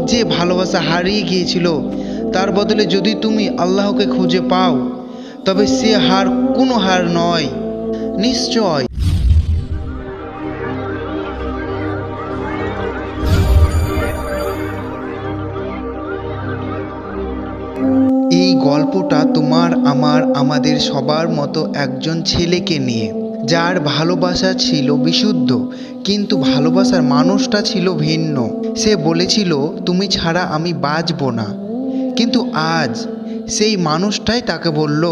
যে ভালোবাসা হারিয়ে গিয়েছিল তার বদলে যদি তুমি আল্লাহকে খুঁজে পাও তবে সে হার কোনো হার নয়। নিশ্চয় এই গল্পটা আমাদের সবার মতো একজন ছেলেকে নিয়ে, যার ভালোবাসা ছিল বিশুদ্ধ, কিন্তু ভালোবাসার মানুষটা ছিল ভিন্ন। সে বলেছিল তুমি ছাড়া আমি বাঁচব না, কিন্তু আজ সেই মানুষটাই তাকে বলল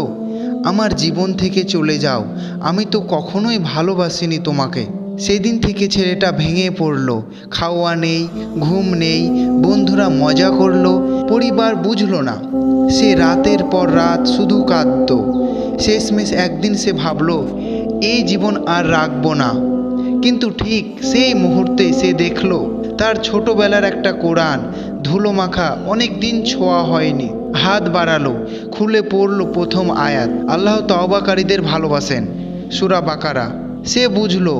আমার জীবন থেকে চলে যাও, আমি তো কখনোই ভালোবাসিনি তোমাকে। সেদিন থেকে ছেলেটা ভেঙে পড়ল। খাওয়া নেই, ঘুম নেই, বন্ধুরা মজা করলো, পরিবার বুঝলো না। সে রাতের পর রাত শুধু কাঁদত। শেষমেশ একদিন সে ভাবলো এই জীবন আর রাখবো না। কিন্তু ঠিক সেই মুহূর্তে সে দেখলো তার ছোটবেলার একটা কোরআন, ধুলো মাখা, অনেক দিন ছোঁয়া হয়নি। হাত বাড়ালো, খুলে পড়লো প্রথম আয়াত, আল্লাহ তওবাকারীদের ভালোবাসেন, সূরা বাকারা। সে বুঝলো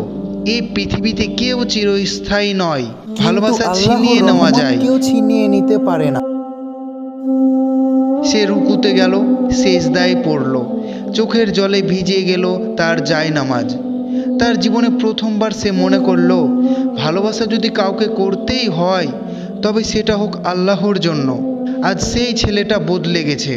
এই পৃথিবীতে কেউ চিরস্থায়ী নয়, ভালোবাসা ছিনিয়ে নেওয়া যায়, কেউ ছিনিয়ে নিতে পারে না। সে রুকুতে গেল, সেজদায় পড়ল, চোখের জলে ভিজে গেল তার জায়নামাজ। তার জীবনে প্রথমবার সে মনে করলো ভালোবাসা যদি কাউকে করতেই হয় তবে সেটা হোক আল্লাহর জন্য। আজ সেই ছেলেটা বদলে গেছে।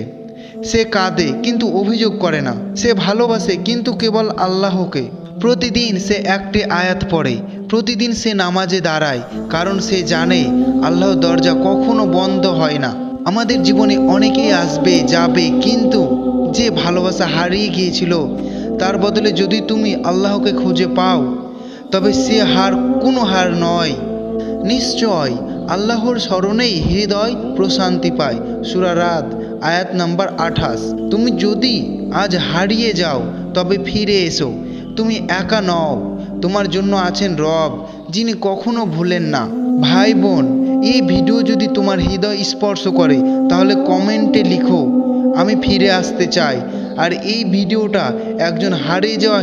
সে কাঁদে কিন্তু অভিযোগ করে না। সে ভালোবাসে কিন্তু কেবল আল্লাহকে। প্রতিদিন সে একটি আয়াত পড়ে, প্রতিদিন সে নামাজে দাঁড়ায়, কারণ সে জানে আল্লাহর দরজা কখনো বন্ধ হয় না। আমাদের জীবনে অনেকেই আসবে যাবে, কিন্তু যে ভালোবাসা হারিয়ে গিয়েছিল তার বদলে যদি তুমি আল্লাহকে খুঁজে পাও তবে সে হার কোনো হার নয়। নিশ্চয় আল্লাহর স্মরণেই হৃদয় প্রশান্তি পায়। সূরা রাদ আয়াত নাম্বার 28। তুমি যদি আজ হারিয়ে যাও তবে ফিরে এসো, তুমি একা নও, তোমার জন্য আছেন রব, যিনি কখনো ভুলেন না। ভাই বোন, এই ভিডিও যদি তোমার হৃদয় স্পর্শ করে তাহলে কমেন্টে লিখো আমি ফিরে আসতে চাই। আর এই ভিডিওটা একজন হারিয়ে যাওয়া